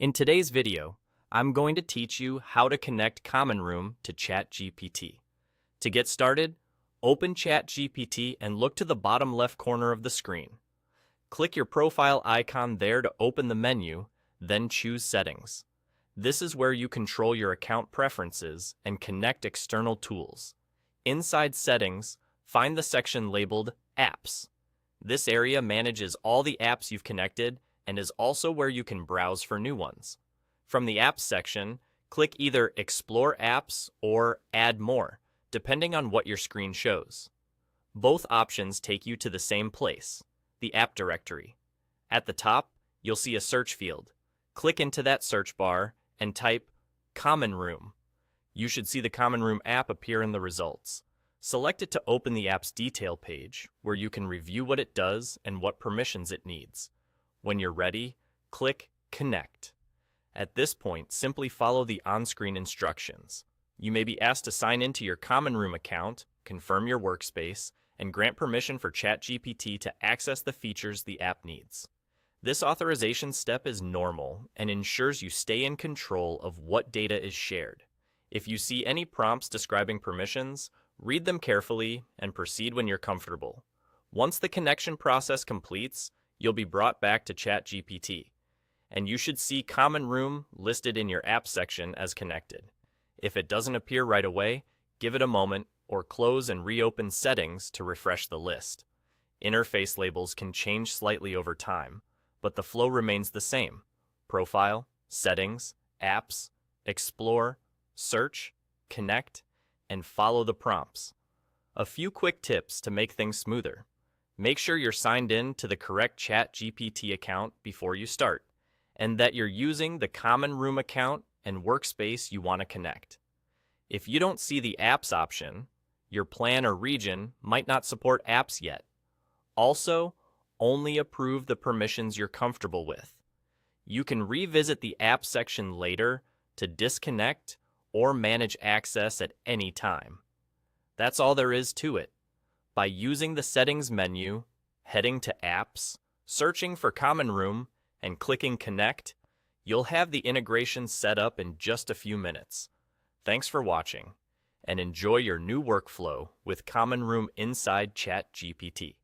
In today's video, I'm going to teach you how to connect Common Room to ChatGPT. To get started, open ChatGPT and look to the bottom left corner of the screen. Click your profile icon there to open the menu, then choose Settings. This is where you control your account preferences and connect external tools. Inside Settings, find the section labeled Apps. This area manages all the apps you've connected and is also where you can browse for new ones. From the Apps section, click either Explore Apps or Add More, depending on what your screen shows. Both options take you to the same place, the app directory. At the top, you'll see a search field. Click into that search bar and type Common Room. You should see the Common Room app appear in the results. Select it to open the app's detail page, where you can review what it does and what permissions it needs. When you're ready, click Connect. At this point, simply follow the on-screen instructions. You may be asked to sign into your Common Room account, confirm your workspace, and grant permission for ChatGPT to access the features the app needs. This authorization step is normal and ensures you stay in control of what data is shared. If you see any prompts describing permissions, read them carefully and proceed when you're comfortable. Once the connection process completes, you'll be brought back to ChatGPT, and you should see Common Room listed in your App section as connected. If it doesn't appear right away, give it a moment or close and reopen Settings to refresh the list. Interface labels can change slightly over time, but the flow remains the same: Profile, Settings, Apps, Explore, Search, Connect, and follow the prompts. A few quick tips to make things smoother. Make sure you're signed in to the correct ChatGPT account before you start, and that you're using the Common Room account and workspace you want to connect. If you don't see the Apps option, your plan or region might not support apps yet. Also, only approve the permissions you're comfortable with. You can revisit the App section later to disconnect or manage access at any time. That's all there is to it. By using the Settings menu, heading to Apps, searching for Common Room, and clicking Connect, you'll have the integration set up in just a few minutes. Thanks for watching, and enjoy your new workflow with Common Room inside ChatGPT.